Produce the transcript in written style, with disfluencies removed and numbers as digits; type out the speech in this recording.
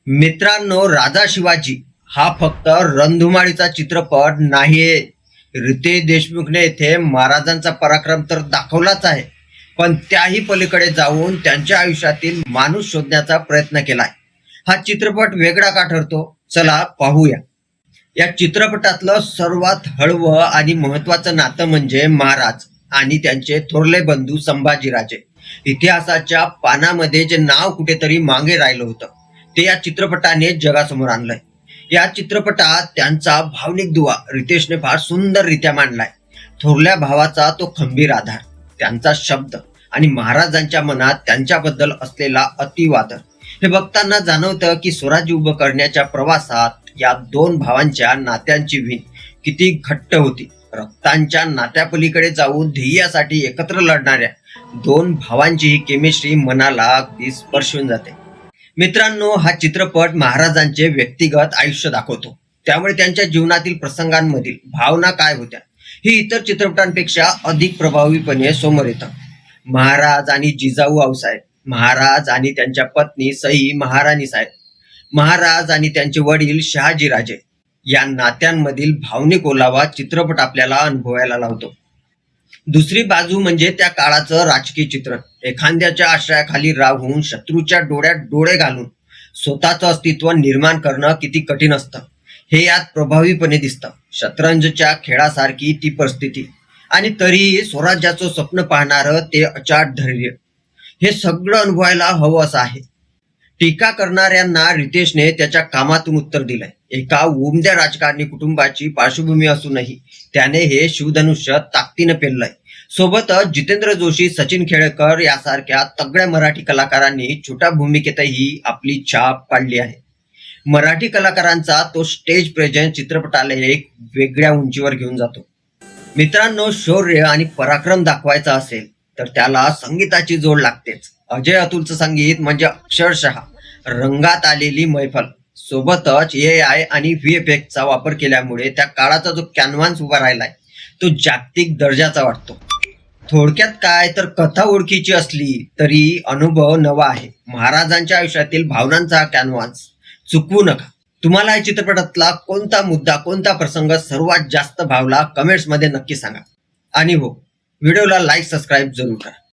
मित्रांनो, राजा शिवाजी हा फक्त रणधुमाळीचा चित्रपट नाहीये. रितेश देशमुखने येथे महाराजांचा पराक्रम तर दाखवलाच आहे, पण त्याही पलीकडे जाऊन त्यांच्या आयुष्यातील माणूस शोधण्याचा प्रयत्न केलाय. हा चित्रपट वेगळा का ठरतो? चला पाहूया. या चित्रपटातलं सर्वात हळवं आणि महत्वाचं नातं म्हणजे महाराज आणि त्यांचे थोरले बंधू संभाजीराजे. इतिहासाच्या पानामध्ये जे नाव कुठेतरी मागे राहिलं होतं, ते या चित्रपटाने जगासमोर आणलंय. या चित्रपटात त्यांचा भावनिक दुवा रितेशने फार सुंदररित्या मांडलाय. थोरल्या भावाचा तो खंबीर आधार, त्यांचा शब्द आणि महाराजांच्या मनात त्यांच्याबद्दल असलेला अतिवादर हे बघताना जाणवतं की स्वराज्य उभं करण्याच्या प्रवासात या दोन भावांच्या नात्यांची वीण किती घट्ट होती. रक्तांच्या नात्यापलीकडे जाऊन ध्येयासाठी एकत्र लढणाऱ्या दोन भावांची ही केमिस्ट्री मनाला अगदी स्पर्शून जाते. मित्रांनो, हा चित्रपट महाराजांचे व्यक्तिगत आयुष्य दाखवतो, त्यामुळे त्यांच्या जीवनातील प्रसंगांमधील भावना काय होत्या ही इतर चित्रपटांपेक्षा अधिक प्रभावीपणे समोर येतं. महाराज आणि जिजाऊ आऊसाहेब, महाराज आणि त्यांच्या पत्नी सई महाराणी साहेब, महाराज आणि त्यांचे वडील शहाजीराजे या नात्यांमधील भावनिक ओलावा चित्रपट आपल्याला अनुभवायला लावतो. दुसरी बाजू म्हणजे त्या काळाचं राजकीय चित्रण. एखाद्याच्या आश्रयाखाली राहून शत्रूच्या डोळ्यात डोळे घालून स्वतःचं अस्तित्व निर्माण करणं किती कठीण असतं हे यात प्रभावीपणे दिसतं. शतरंजच्या खेळासारखी ती परिस्थिती, आणि तरीही स्वराज्याचं स्वप्न पाहणारं ते अचाट धैर्य, हे सगळं अनुभवायला हवं असं आहे. टीका करणाऱ्यांना रितेशने त्याच्या कामातून उत्तर दिलंय. एका उमद्या राजकारणी कुटुंबाची पार्श्वभूमी असूनही त्याने हे शिवधनुष्य ताकदीनं पेललंय. सोबतच जितेंद्र जोशी, सचिन खेडेकर यासारख्या तगड्या मराठी कलाकारांनी छोट्या भूमिकेतही आपली छाप पाडली आहे. मराठी कलाकारांचा तो स्टेज प्रेझेन्स चित्रपटाला एक वेगळ्या उंचीवर घेऊन जातो. मित्रांनो, शौर्य आणि पराक्रम दाखवायचा असेल तर त्याला संगीताची जोड लागतेच. अजय अतुलचं संगीत म्हणजे अक्षरशः रंगात आलेली मैफल. सोबतच AI आणि VFX चा वापर केल्यामुळे त्या काळाचा जो कॅनव्हास उभा राहिलाय तो जागतिक दर्जाचा वाटतो. थोडक्यात काय तर, कथा ओळखीची असली तरी अनुभव नवा आहे. महाराजांच्या आयुष्यातील भावनांचा कॅनव्हास चुकवू नका. तुम्हाला या चित्रपटातला कोणता मुद्दा, कोणता प्रसंग सर्वात जास्त भावला कमेंट्स मध्ये नक्की सांगा. आणि हो, व्हिडिओला लाईक, सबस्क्राईब जरूर करा.